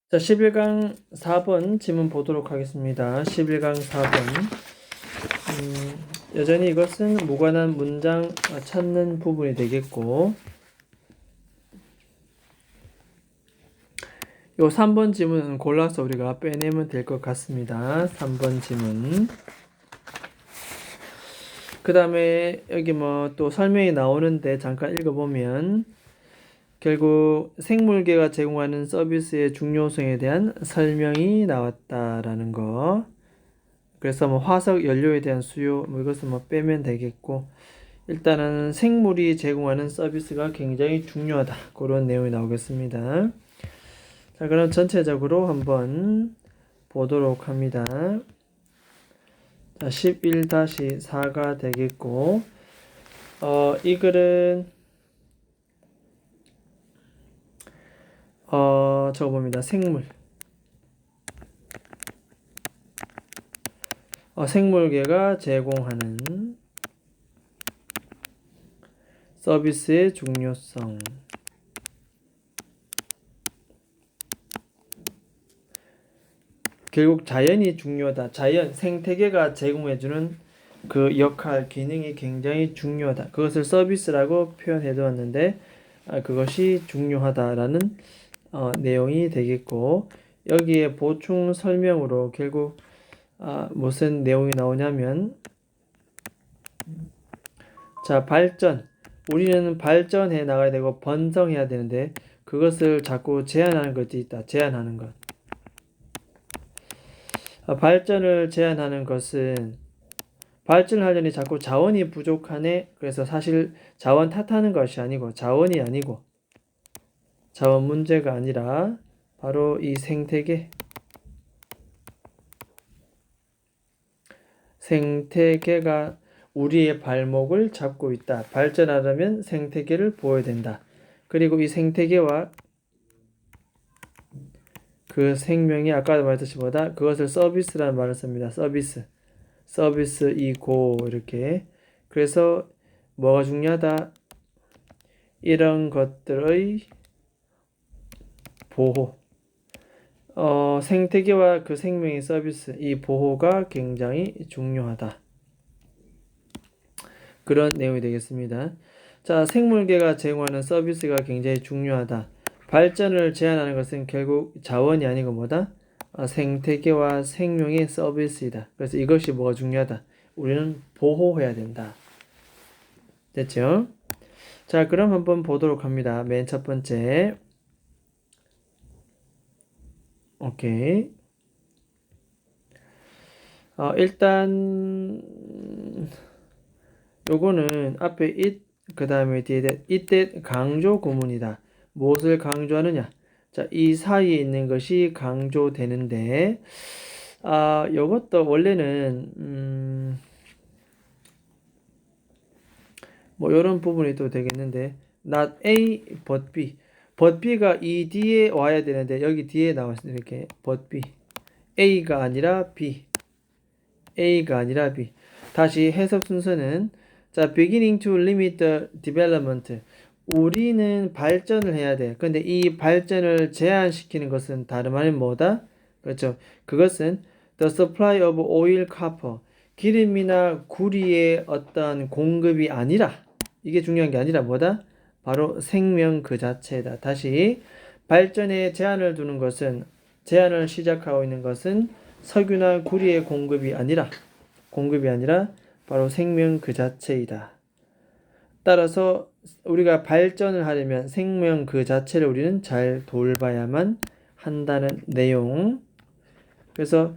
자, 11강 4번 지문 보도록 하겠습니다. 11강 4번. 여전히 이것은 무관한 문장 찾는 부분이 되겠고, 요 3번 지문은 골라서 우리가 빼내면 될 것 같습니다. 3번 지문. 그 다음에 여기 뭐 또 설명이 나오는데 잠깐 읽어보면, 결국 생물계가 제공하는 서비스의 중요성에 대한 설명이 나왔다라는 거. 그래서 뭐 화석 연료에 대한 수요, 뭐 이것은 뭐 빼면 되겠고, 일단은 생물이 제공하는 서비스가 굉장히 중요하다. 그런 내용이 나오겠습니다. 자, 그럼 전체적으로 한번 보도록 합니다. 자, 11-4가 되겠고, 이 글은, 적어봅니다. 생물. 생물계가 제공하는 서비스의 중요성. 결국 자연이 중요하다. 자연, 생태계가 제공해주는 그 역할, 기능이 굉장히 중요하다. 그것을 서비스라고 표현해 두었는데, 그것이 중요하다라는 내용이 되겠고, 여기에 보충 설명으로 결국 무슨 내용이 나오냐면, 자, 발전. 우리는 발전해 나가야 되고 번성해야 되는데 그것을 자꾸 제한하는 것이 있다. 제한하는 것. 발전을 제한하는 것은 발전하려니 자꾸 자원이 부족하네. 그래서 사실 자원 탓하는 것이 아니고 자원이 아니고 자원 문제가 아니라 바로 이 생태계가 우리의 발목을 잡고 있다. 발전하려면 생태계를 보여야 된다. 그리고 이 생태계와 그 생명이 아까도 말했듯이 보다 그것을 서비스라는 말을 씁니다. 서비스이고 이렇게. 그래서 뭐가 중요하다? 이런 것들의 보호. 생태계와 그 생명의 서비스, 이 보호가 굉장히 중요하다. 그런 내용이 되겠습니다. 자, 생물계가 제공하는 서비스가 굉장히 중요하다. 발전을 제한하는 것은 결국 자원이 아니고 뭐다? 생태계와 생명의 서비스이다. 그래서 이것이 뭐가 중요하다? 우리는 보호해야 된다. 됐죠? 자, 그럼 한번 보도록 합니다. 맨 첫 번째. 오케이. 일단 요거는 앞에 it, 그 다음에 뒤에 이때 강조 구문이다. 무엇을 강조하느냐? 자, 이 사이에 있는 것이 강조되는데, 요것도 원래는, 뭐, 요런 부분이 또 되겠는데, not A, but B. but B가 이 뒤에 와야 되는데, 여기 뒤에 나왔어요. 이렇게, but B. A가 아니라 B. A가 아니라 B. 다시 해석 순서는, 자, beginning to limit the development. 우리는 발전을 해야 돼. 근데 이 발전을 제한시키는 것은 다름 아닌 뭐다? 그렇죠. 그것은 the supply of oil, copper. 기름이나 구리의 어떤 공급이 아니라, 이게 중요한 게 아니라 뭐다? 바로 생명 그 자체다. 다시, 발전에 제한을 두는 것은, 제한을 시작하고 있는 것은 석유나 구리의 공급이 아니라 바로 생명 그 자체이다. 따라서 우리가 발전을 하려면 생명 그 자체를 우리는 잘 돌봐야만 한다는 내용. 그래서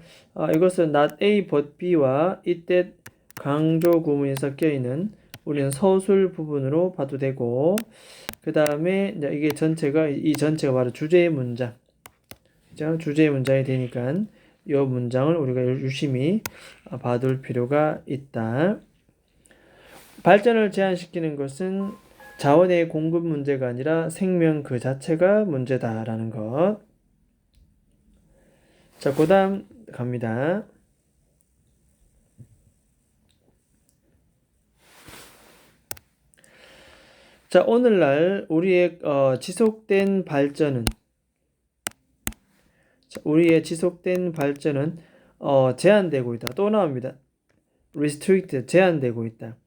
이것은 not A but B와 이때 강조 구문이 섞여 있는 우리는 서술 부분으로 봐도 되고, 그 다음에 이게 이 전체가 바로 주제의 문장. 주제의 문장이 되니까 이 문장을 우리가 유심히 봐둘 필요가 있다. 발전을 제한시키는 것은 자원의 공급 문제가 아니라 생명 그 자체가 문제다라는 것. 자, 그 다음 갑니다. 자, 오늘날 우리의 지속된 발전은 자, 우리의 지속된 발전은 제한되고 있다. 또 나옵니다. restrict, 제한되고 있다.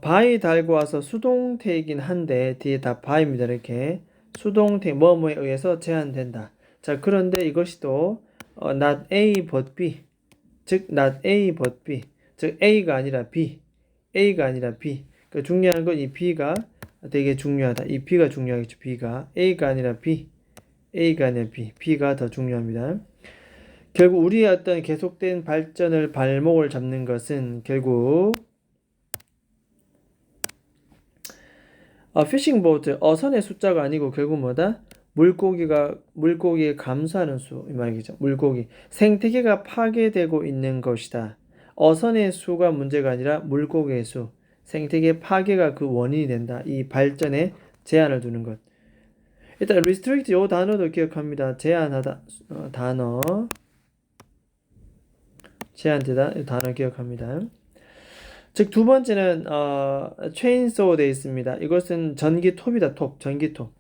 by 달고 와서 수동태이긴 한데 뒤에 다 by입니다. 이렇게 수동태 뭐뭐에 의해서 제한된다. 자, 그런데 이것이 또 not A but B, 즉 not A but B, 즉 A가 아니라 B, A가 아니라 B. 그 중요한 건 이 B가 되게 중요하다. 이 B가 중요하겠죠. B가 A가 아니라 B, A가 아니라 B, B가 더 중요합니다. 결국 우리의 어떤 계속된 발전을 발목을 잡는 것은 결국 피싱 보트 어선의 숫자가 아니고 결국 뭐다? 물고기에 감소하는 수 이 말이죠. 물고기 생태계가 파괴되고 있는 것이다. 어선의 수가 문제가 아니라 물고기의 수, 생태계 파괴가 그 원인이 된다. 이 발전에 제한을 두는 것. 일단 restrict 요 단어도 기억합니다. 제한하다 단어 제한되다 이 단어 기억합니다. 즉 두 번째는 체인소우 되어 있습니다. 이것은 전기톱이다. 톱, 전기톱.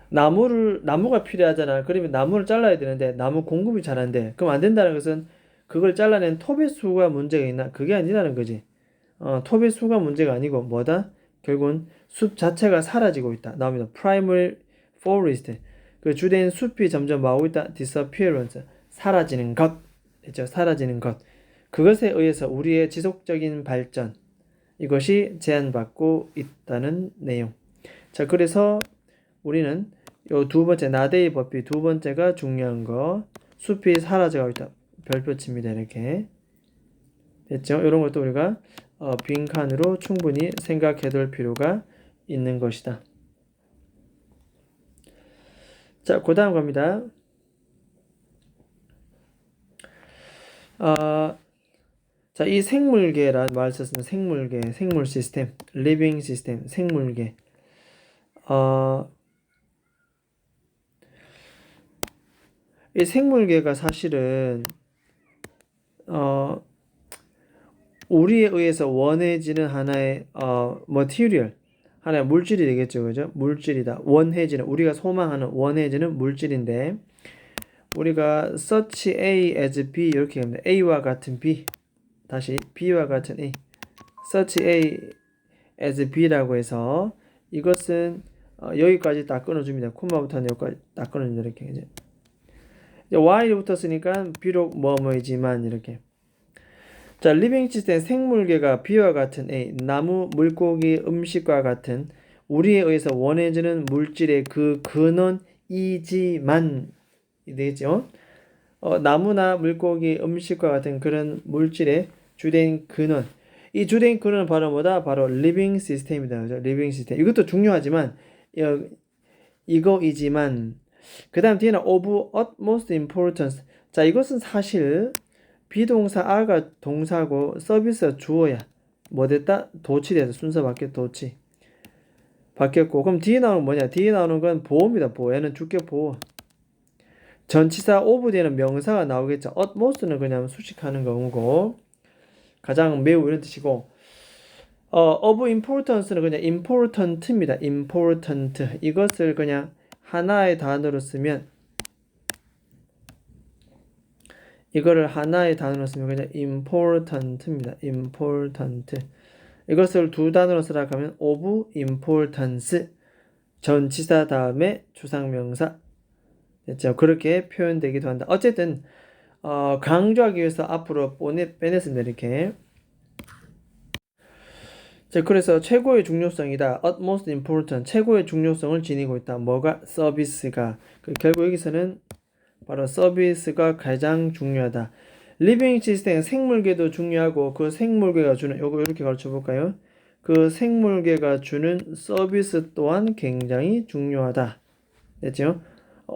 나무가 필요하잖아. 그러면 나무를 잘라야 되는데 나무 공급이 잘 안 돼. 그럼 안 된다는 것은 그걸 잘라낸 톱의 수가 문제가 있나? 그게 아니라는 거지. 톱의 수가 문제가 아니고 뭐다? 결국은 숲 자체가 사라지고 있다. 나옵니다. Primary forest. 그 주된 숲이 점점 뭐하고 있다? Disappearance. 사라지는 것. 그렇죠? 사라지는 것. 그것에 의해서 우리의 지속적인 발전 이것이 제한받고 있다는 내용. 자, 그래서 우리는 요 두 번째 나데이 법비 두 번째가 중요한 거 숲이 사라져가고 있다. 별표 칩니다. 이렇게 됐죠? 이런 것도 우리가 빈칸으로 충분히 생각해둘 필요가 있는 것이다. 자, 그 다음 갑니다. 자, 이 생물계란 말 썼습니다. 생물계, 생물 시스템, living 시스템, 생물계. 이 생물계가 사실은 우리에 의해서 원해지는 하나의 material, 하나의 물질이 되겠죠, 그죠? 물질이다. 원해지는 우리가 소망하는 원해지는 물질인데 우리가 such A as B 이렇게 합니다. A와 같은 B, 다시 B와 같은 A, such A as B라고 해서 이것은 여기까지 딱 끊어줍니다. 콤마부터는 여기까지 딱 끊어줍니다. 이렇게 이제 while이 붙었으니까 비록 뭐뭐이지만 이렇게. 자, 리빙 시스템 생물계가 B와 같은 A, 나무, 물고기, 음식과 같은 우리에 의해서 원해지는 물질의 그 근원이지만 되겠죠? 나무나 물고기, 음식과 같은 그런 물질의 주된 근원. 이 주된 근원은 바로 뭐다? 바로 리빙 시스템이다. 그죠? 리빙 시스템. 이것도 중요하지만 이거이지만 그 다음 뒤에는 of utmost importance. 자, 이것은 사실 비동사 R가 동사고 서비스가 주어야 뭐 됐다? 도치돼서 순서 바뀌어 도치 바뀌었고 그럼 뒤에 나오는 뭐냐? 뒤에 나오는 건 보호입니다. 보호. 얘는 주격 보호. 전치사 of 뒤에는 명사가 나오겠죠. utmost는 그냥 수식하는 거고 가장 매우 이런 뜻이고 of importance는 그냥 important입니다. important. 이것을 그냥 하나의 단어로 쓰면 이거를 하나의 단어로 쓰면 그냥 important입니다. important. 이것을 두 단어로 쓰라 하면 of importance. 전치사 다음에 주상명사. 됐죠? 그렇게 표현되기도 한다. 어쨌든 강조하기 위해서 앞으로 빼냈습니다. 이렇게. 자, 그래서 최고의 중요성이다. utmost important. 최고의 중요성을 지니고 있다. 뭐가? 서비스가. 결국 여기서는 바로 서비스가 가장 중요하다. 리빙 시스템 생물계도 중요하고 그 생물계가 주는 요거 이렇게 가르쳐 볼까요? 그 생물계가 주는 서비스 또한 굉장히 중요하다. 됐죠?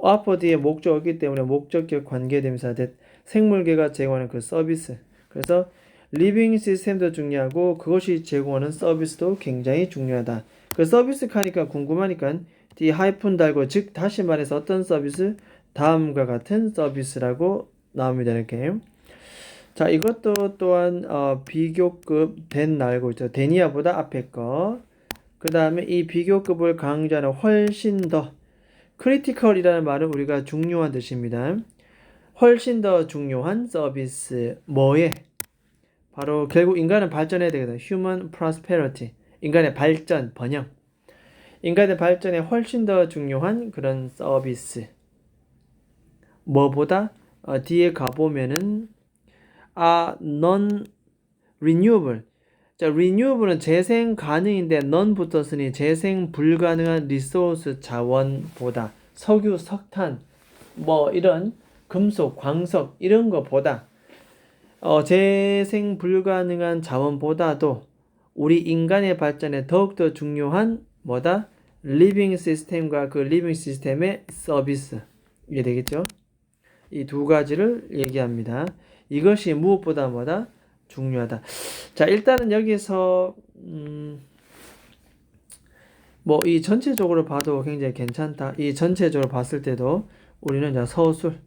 앞어 뒤에 목적이기 때문에 목적격 관계대명사 생물계가 제공하는 그 서비스. 그래서 리빙 시스템도 중요하고 그것이 제공하는 서비스도 굉장히 중요하다. 그 서비스 하니까 궁금하니까 뒤 하이픈 달고 즉 다시 말해서 어떤 서비스? 다음과 같은 서비스라고 나옵니다. 이렇게. 자, 이것도 또한 비교급 된 알고 있죠. 데니아보다 앞에 거. 그 다음에 이 비교급을 강조하는 훨씬 더 critical이라는 말은 우리가 중요한 뜻입니다. 훨씬 더 중요한 서비스 뭐에? 바로 결국 인간은 발전해야 되거든. Human prosperity. 인간의 발전, 번영. 인간의 발전에 훨씬 더 중요한 그런 서비스. 뭐보다? 뒤에 가보면은 non-renewable. 자, renewable은 재생 가능인데 non 붙었으니 재생 불가능한 리소스 자원보다 석유, 석탄, 뭐 이런 금속, 광석 이런 거보다 재생 불가능한 자원보다도 우리 인간의 발전에 더욱더 중요한 뭐다? 리빙 시스템과 그 리빙 시스템의 서비스. 이게 되겠죠? 이 두 가지를 얘기합니다. 이것이 무엇보다 뭐다? 중요하다. 자, 일단은 여기서 뭐 이 전체적으로 봐도 굉장히 괜찮다. 이 전체적으로 봤을 때도 우리는 자 서술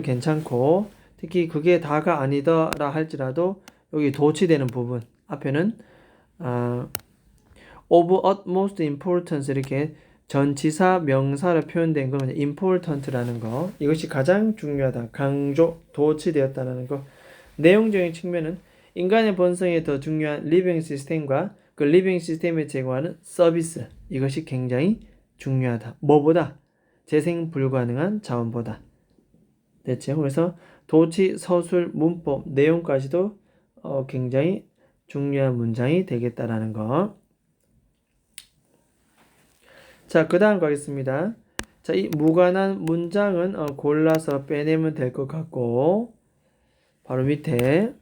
괜찮고, 특히 그게 다가 아니더라 할지라도 여기 도치되는 부분 앞에는 of utmost importance 이렇게 전치사 명사로 표현된 건 important라는 거, 이것이 가장 중요하다, 강조, 도치되었다는 거. 내용적인 측면은 인간의 본성에 더 중요한 리빙 시스템과 그 리빙 시스템에 제공하는 서비스, 이것이 굉장히 중요하다. 뭐보다? 재생 불가능한 자원보다. 됐죠? 그래서 도치, 서술, 문법, 내용까지도 굉장히 중요한 문장이 되겠다라는 거. 자, 그 다음 가겠습니다. 자, 이 무관한 문장은 골라서 빼내면 될 것 같고, 바로 밑에.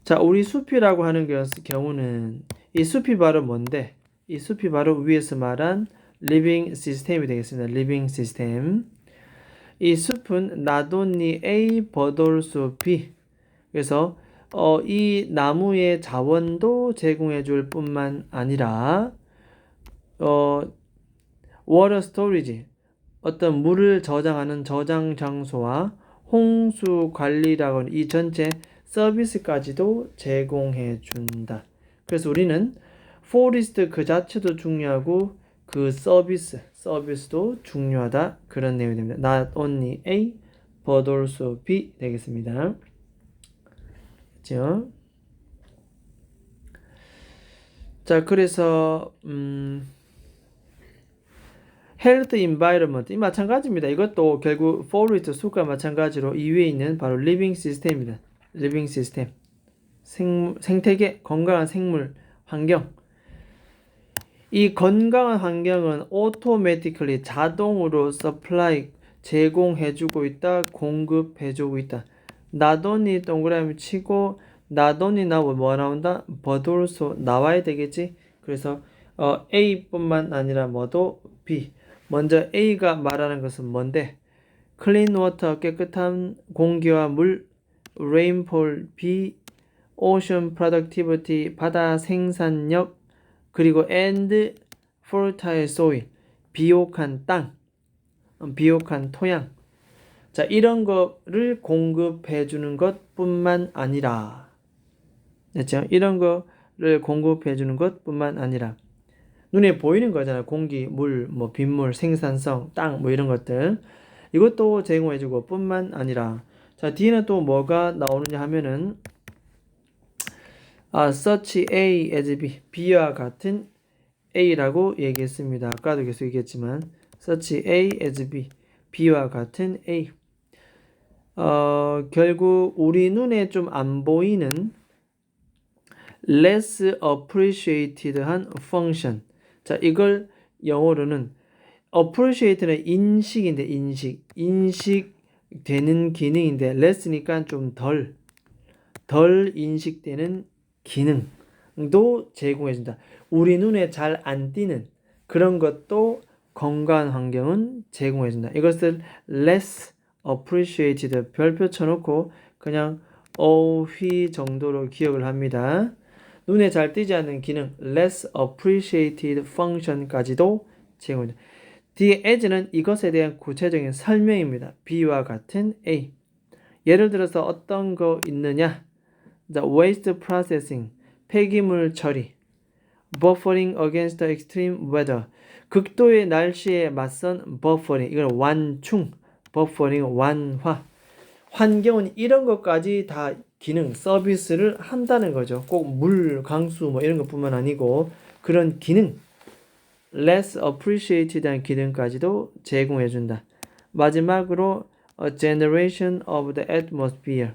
자, 우리 숲이라고 하는 경우는 이 숲이 바로 뭔데? 이 숲이 바로 위에서 말한 리빙 시스템이 되겠습니다. 리빙 시스템. 이 숲은 not only A but also B. 그래서 이 나무의 자원도 제공해 줄 뿐만 아니라 water storage, 어떤 물을 저장하는 저장 장소와 홍수 관리라고 하는 이 전체 서비스까지도 제공해 준다. 그래서 우리는 forest 그 자체도 중요하고 그 서비스도 중요하다, 그런 내용이 됩니다. Not only A but also B 되겠습니다. 그렇죠? 자, 그래서 health environment 이 마찬가지입니다. 이것도 결국 forest 숲과 마찬가지로 이 위에 있는 바로 living system입니다. living system, 생태계, 건강한 생물 환경. 이 건강한 환경은 automatically 자동으로 supply 제공해주고 있다, 공급해주고 있다. not only 동그라미 치고 not only 나오면 뭐 나온다? but also 나와야 되겠지. 그래서 A뿐만 아니라 뭐도 B. 먼저 A가 말하는 것은 뭔데? clean water 깨끗한 공기와 물, rainfall B, ocean productivity 바다 생산력, 그리고 and fertile soil 비옥한 땅, 비옥한 토양. 자, 이런 거를 공급해 주는 것뿐만 아니라, 됐죠? 이런 거를 공급해 주는 것뿐만 아니라 눈에 보이는 거잖아. 공기, 물, 뭐 빗물, 생산성, 땅, 뭐 이런 것들. 이것도 제공해 주고 뿐만 아니라, 자, 뒤에는 또 뭐가 나오느냐 하면은 such A as B, B와 같은 A라고 얘기했습니다. 아까도 계속 얘기했지만 such A as B, B와 같은 A. 결국 우리 눈에 좀 안 보이는 less appreciated한 function. 자, 이걸 영어로는 appreciate는 인식인데 인식되는 기능인데 less니까 좀 덜 인식되는 기능도 제공해준다. 우리 눈에 잘 안 띄는 그런 것도 건강한 환경은 제공해준다. 이것을 less appreciated 별표 쳐놓고 그냥 어휘 정도로 기억을 합니다. 눈에 잘 띄지 않는 기능 less appreciated function까지도 제공합니다. 뒤에 as는 이것에 대한 구체적인 설명입니다. B와 같은 A. 예를 들어서 어떤 거 있느냐? waste processing, 폐기물 처리. buffering against the extreme weather. 극도의 날씨에 맞선 buffering. 이걸 완충. buffering 완화. 환경은 이런 것까지 다 기능, 서비스를 한다는 거죠. 꼭 물, 강수 뭐 이런 것뿐만 아니고 그런 기능, less appreciated한 기능까지도 제공해 준다. 마지막으로 a generation of the atmosphere.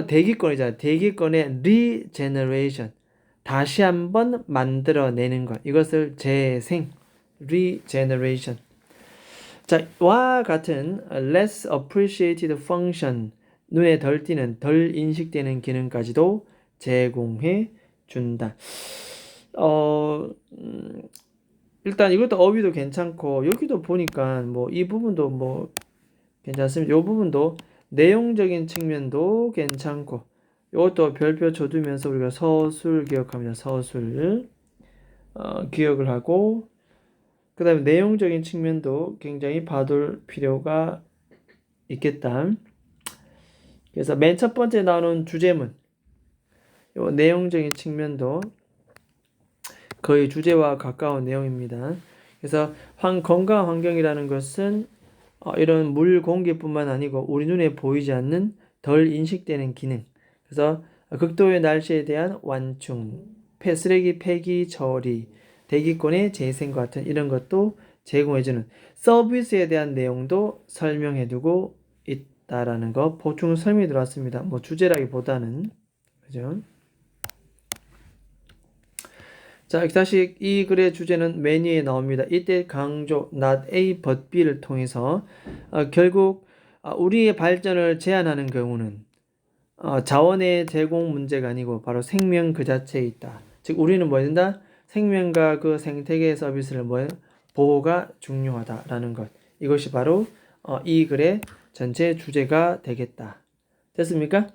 대기권이잖아요. 대기권의 regeneration. 다시 한번 만들어내는 것. 이것을 재생, regeneration. 자, 와 같은 less appreciated function, 눈에 덜 띄는, 덜 인식되는 기능까지도 제공해 준다. 일단 이것도 어휘도 괜찮고, 여기도 보니까 뭐 이 부분도 뭐 괜찮습니다. 이 부분도 내용적인 측면도 괜찮고, 이것도 별표 줘두면서 우리가 서술 기억합니다. 서술 기억을 하고, 그 다음에 내용적인 측면도 굉장히 봐둘 필요가 있겠다. 그래서 맨 첫 번째 나오는 주제문, 요 내용적인 측면도 거의 주제와 가까운 내용입니다. 그래서 건강한 환경이라는 것은 이런 물 공기뿐만 아니고 우리 눈에 보이지 않는 덜 인식되는 기능. 그래서 극도의 날씨에 대한 완충, 쓰레기 폐기 처리, 대기권의 재생과 같은 이런 것도 제공해주는 서비스에 대한 내용도 설명해두고 있다라는 거 보충 설명이 들어왔습니다. 뭐 주제라기보다는 그죠? 자, 다시 이 글의 주제는 메뉴에 나옵니다. 이때 강조 not A but B를 통해서 결국 우리의 발전을 제한하는 경우는 자원의 제공 문제가 아니고 바로 생명 그 자체에 있다. 즉 우리는 뭐 해야 된다? 생명과 그 생태계 서비스를 보호가 중요하다라는 것. 이것이 바로 이 글의 전체 주제가 되겠다. 됐습니까?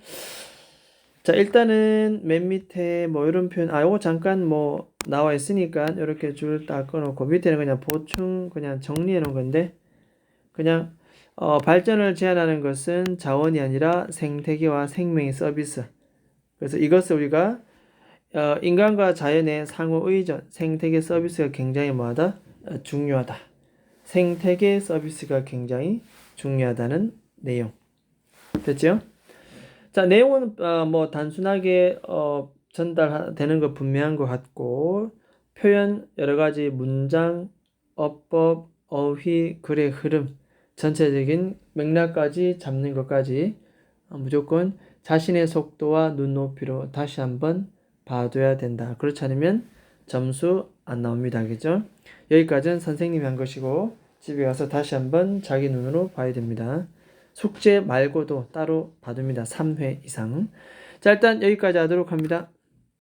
자, 일단은 맨 밑에 뭐 이런 표현, 요거 잠깐 뭐 나와 있으니까 이렇게 줄 딱 꺼놓고 밑에는 그냥 보충 그냥 정리해 놓은 건데 그냥 발전을 제한하는 것은 자원이 아니라 생태계와 생명의 서비스. 그래서 이것을 우리가 인간과 자연의 상호 의존, 생태계 서비스가 굉장히 뭐하다? 중요하다. 생태계 서비스가 굉장히 중요하다는 내용. 됐죠? 자, 내용은 뭐 단순하게 전달되는 거 분명한 것 같고 표현 여러 가지 문장, 어법, 어휘, 글의 흐름 전체적인 맥락까지 잡는 것까지 무조건 자신의 속도와 눈높이로 다시 한번 봐둬야 된다. 그렇지 않으면 점수 안 나옵니다. 알겠죠? 여기까지는 선생님이 한 것이고 집에 가서 다시 한번 자기 눈으로 봐야 됩니다. 숙제 말고도 따로 봐둡니다. 3회 이상. 자, 일단 여기까지 하도록 합니다.